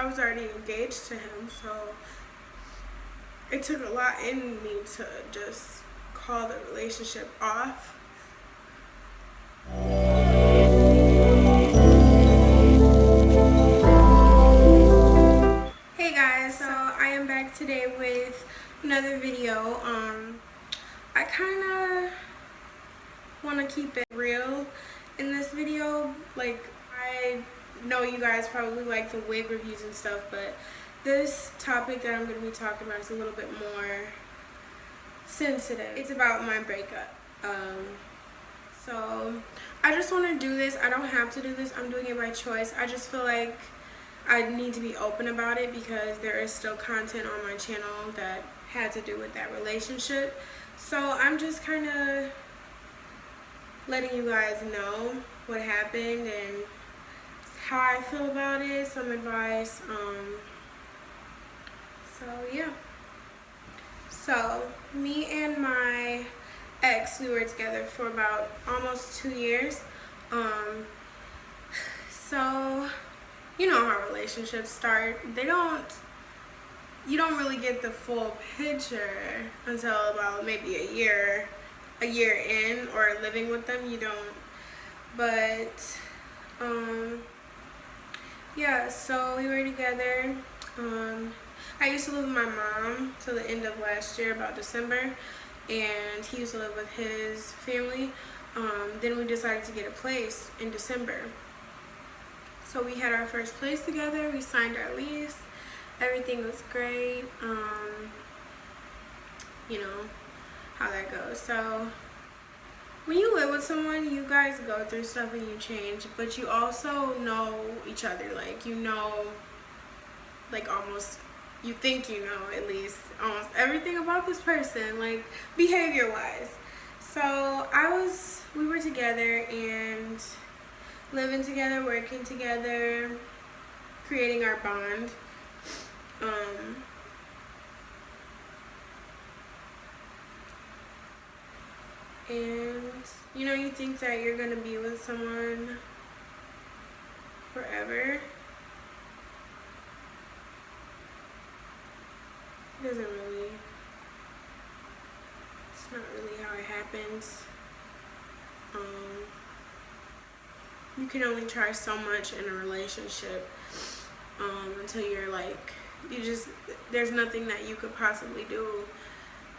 I was already engaged to him, so it took a lot in me to just call the relationship off. Hey guys, so I am back today with another video. I kind of want to keep it real in this video. Like, I know you guys probably like the wig reviews and stuff, but this topic that I'm going to be talking about is a little bit more sensitive. It's about my breakup. So I just want to do this. I don't have to do this. I'm doing it by choice. I just feel like I need to be open about it because there is still content on my channel that had to do with that relationship. So I'm just kind of letting you guys know what happened and how I feel about it, some advice. So yeah. So me and my ex, we were together for about almost 2 years. So you know how relationships start. You don't really get the full picture until about maybe a year in, or living with them, you don't. But yeah, so we were together. I used to live with my mom till the end of last year, about December, and he used to live with his family. Then we decided to get a place in December. So we had our first place together, we signed our lease, everything was great. You know how that goes. So when you live with someone, you guys go through stuff and you change, but you also know each other. Like, you know, like, almost, you think you know at least almost everything about this person, like behavior wise. So we were together and living together, working together, creating our bond. And you know, you think that you're gonna be with someone forever. It doesn't really, it's not really how it happens. You can only try so much in a relationship until you're like, there's nothing that you could possibly do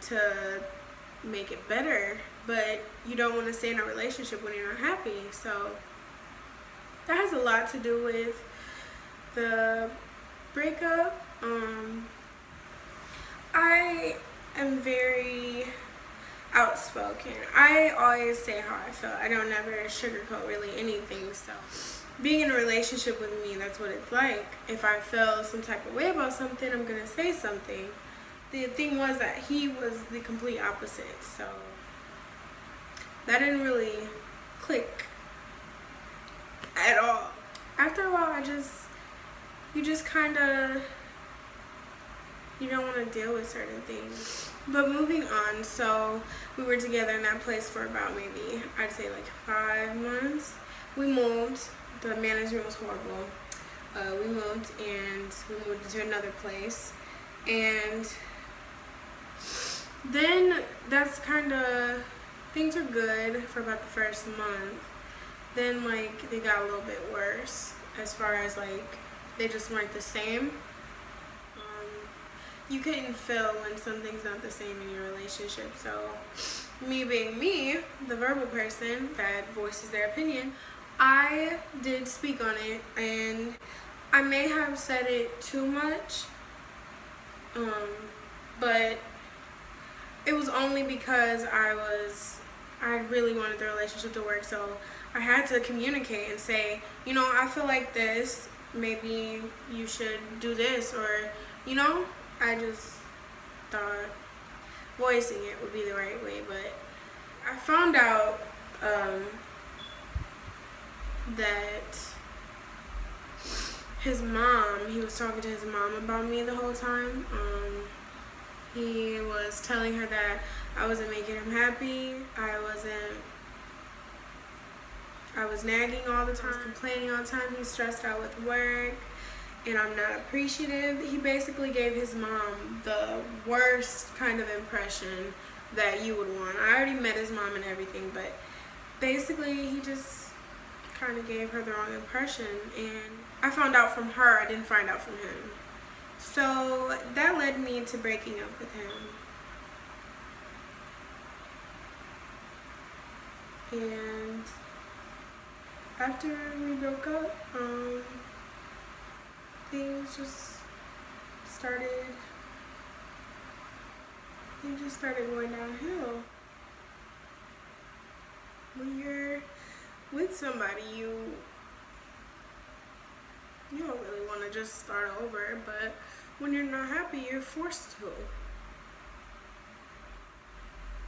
to make it better, but you don't want to stay in a relationship when you're not happy. So that has a lot to do with the breakup. I am very outspoken. I always say how I feel. I don't never sugarcoat really anything. So being in a relationship with me, that's what it's like. If I feel some type of way about something, I'm gonna say something. The thing was that he was the complete opposite, so that didn't really click at all. After a while, you just kind of, you don't want to deal with certain things. But moving on, so we were together in that place for about maybe, I'd say like 5 months. We moved. The management was horrible. We moved into another place. And then that's kind of, things were good for about the first month. Then like they got a little bit worse as far as like they just weren't the same. You couldn't feel when something's not the same in your relationship. So me being me, the verbal person that voices their opinion, I did speak on it, and I may have said it too much, but it was only because I really wanted the relationship to work. So I had to communicate and say, you know, I feel like this, maybe you should do this, or, you know, I just thought voicing it would be the right way. But I found out that his mom, he was talking to his mom about me the whole time. He was telling her that I wasn't making him happy. I was nagging all the time, complaining all the time. He was stressed out with work. and I'm not appreciative. He basically gave his mom the worst kind of impression that you would want. I already met his mom and everything, but basically he just kind of gave her the wrong impression, and I found out from her, I didn't find out from him. So that led me to breaking up with him. And after we broke up, things just started going downhill. When you're with somebody, you don't really want to just start over, but when you're not happy, you're forced to.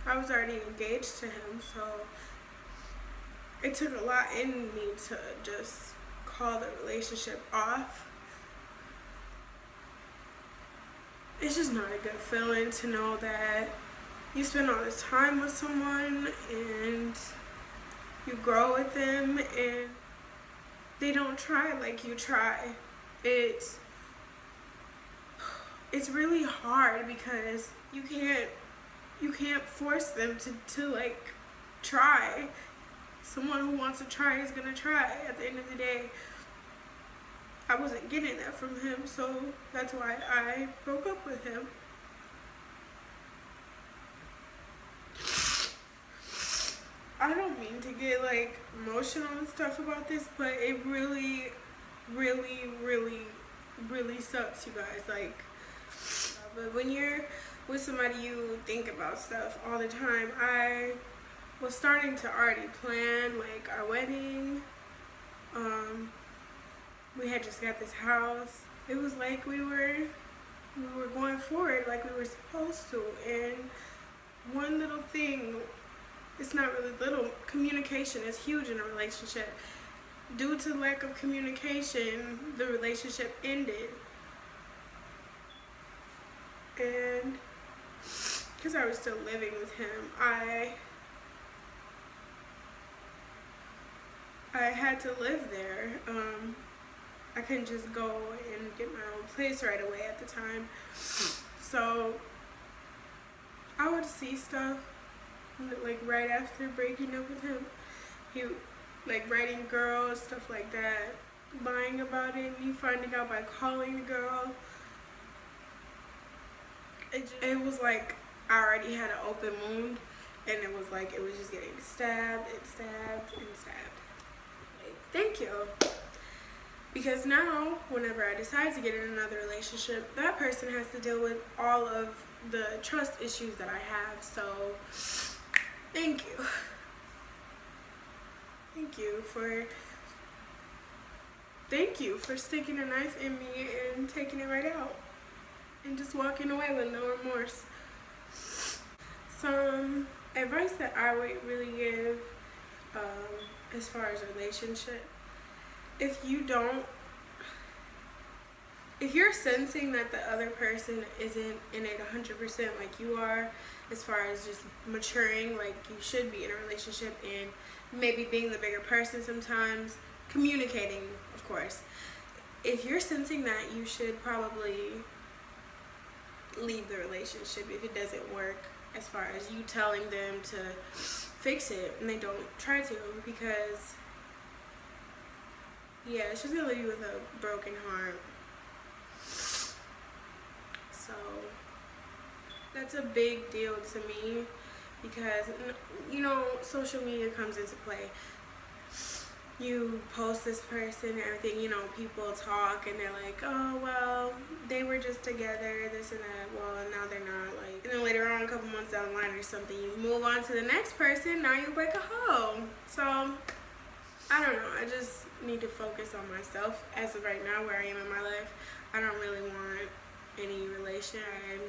I was already engaged to him, so it took a lot in me to just call the relationship off. It's just not a good feeling to know that you spend all this time with someone and you grow with them and they don't try like you try. It's really hard because you can't force them to like try. Someone who wants to try is gonna try. At the end of the day, I wasn't getting that from him, so that's why I broke up with him. I don't mean to get like emotional and stuff about this, but it really, really, really, really sucks, you guys. Like, but when you're with somebody, you think about stuff all the time. I was starting to already plan like our wedding. We had just got this house. It was like we were going forward like we were supposed to, and one little thing, it's not really little, communication is huge in a relationship. Due to lack of communication, the relationship ended. And because I was still living with him, I had to live there. I couldn't just go and get my own place right away at the time. So I would see stuff like right after breaking up with him. He like writing girls, stuff like that, lying about it, you finding out by calling the girl. It was like I already had an open wound, and it was like it was just getting stabbed and stabbed and stabbed. Like, thank you. Because now, whenever I decide to get in another relationship, that person has to deal with all of the trust issues that I have. So, thank you. Thank you for sticking a knife in me and taking it right out. And just walking away with no remorse. Some advice that I would really give as far as a relationship. If you're sensing that the other person isn't in it 100% like you are, as far as just maturing like you should be in a relationship and maybe being the bigger person sometimes, communicating, of course. If you're sensing that, you should probably leave the relationship if it doesn't work, as far as you telling them to fix it and they don't try to, because yeah, it's just gonna leave you with a broken heart. So that's a big deal to me, because you know, social media comes into play. You post this person and everything, you know, people talk and they're like, oh, well, they were just together, this and that, well, now they're not, like, and then later on, a couple months down the line or something, you move on to the next person, now you're like a hoe. So, I don't know, I just need to focus on myself as of right now, where I am in my life. I don't really want any relation. I'm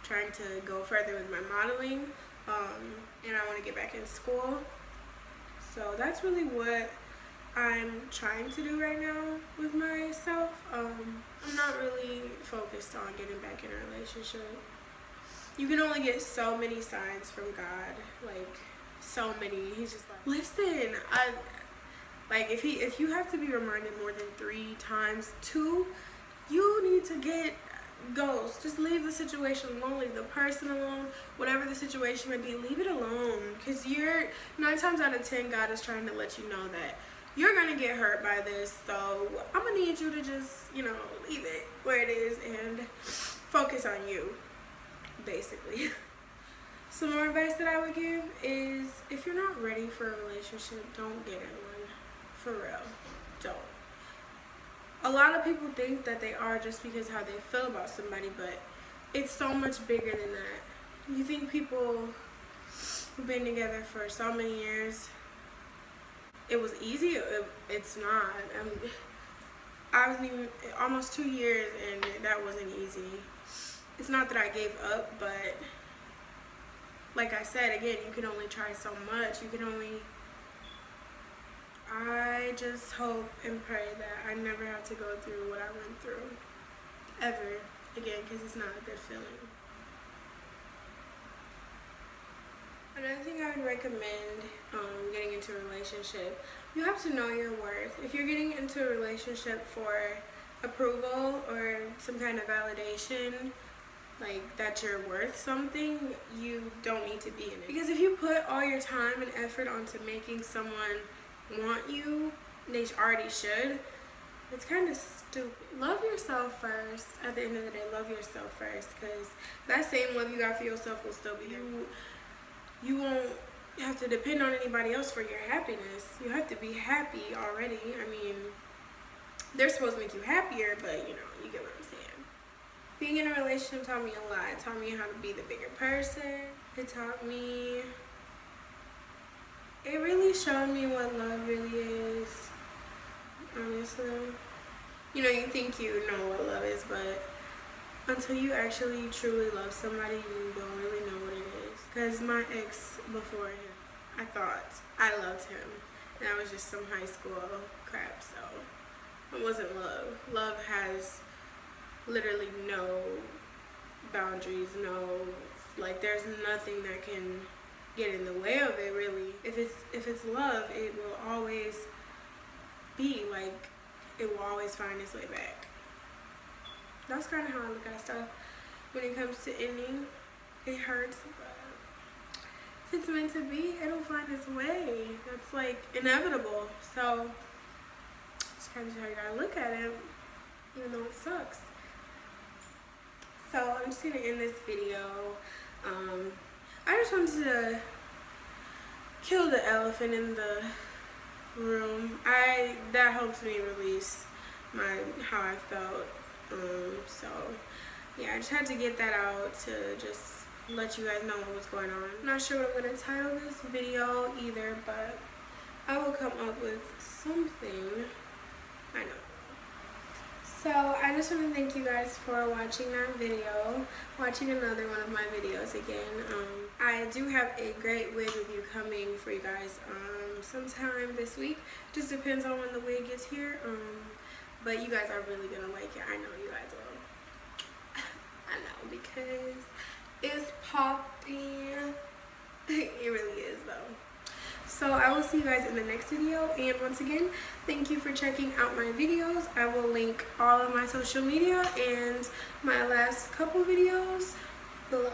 trying to go further with my modeling, and I want to get back in school. So that's really what I'm trying to do right now with myself. I'm not really focused on getting back in a relationship. You can only get so many signs from God, like so many. He's just like, listen, if you have to be reminded more than 3 times, 2 get ghost. Just leave the situation alone, leave the person alone, whatever the situation may be, leave it alone. Because you're 9 times out of 10, God is trying to let you know that you're gonna get hurt by this. So I'm gonna need you to just, you know, leave it where it is and focus on you, basically. Some more advice that I would give is, if you're not ready for a relationship, don't get in one. For real, don't. A lot of people think that they are just because how they feel about somebody, but it's so much bigger than that. You think people who've been together for so many years, it was easy? It's not. I was even almost 2 years and that wasn't easy. It's not that I gave up, but like I said, again, you can only try so much. I just hope and pray that I never have to go through what I went through ever again, because it's not a good feeling. Another thing I would recommend getting into a relationship, you have to know your worth. If you're getting into a relationship for approval or some kind of validation, like that you're worth something, you don't need to be in it. Because if you put all your time and effort onto making someone want you, they already should, it's kind of stupid. Love yourself first. At the end of the day, love yourself first, because that same love you got for yourself will still be there. You won't have to depend on anybody else for your happiness. You have to be happy already. I mean, they're supposed to make you happier, but you know, you get what I'm saying. Being in a relationship taught me a lot. It taught me how to be the bigger person. It really showed me what love really is, honestly. You know, you think you know what love is, but until you actually truly love somebody, you don't really know what it is. Because my ex before him, I thought I loved him, and that was just some high school crap, so it wasn't love. Love has literally no boundaries, like there's nothing that can get in the way of it, really. If it's love, it will always be like, it will always find its way back. That's kind of how I look at stuff when it comes to ending. It hurts, but if it's meant to be, it'll find its way. That's like inevitable. So just kind of how you gotta look at it, even though it sucks. So I'm just gonna end this video. I just wanted to kill the elephant in the room. That helps me release how I felt. So yeah, I just had to get that out to just let you guys know what was going on. I'm not sure what I'm gonna title this video either, but I will come up with something. I know. So I just want to thank you guys for watching that video, watching another one of my videos again. I do have a great wig review coming for you guys sometime this week. Just depends on when the wig gets here. But you guys are really gonna like it. I know you guys will. I know, because it's popping. It really is though. So I will see you guys in the next video, and once again, thank you for checking out my videos. I will link all of my social media and my last couple videos below.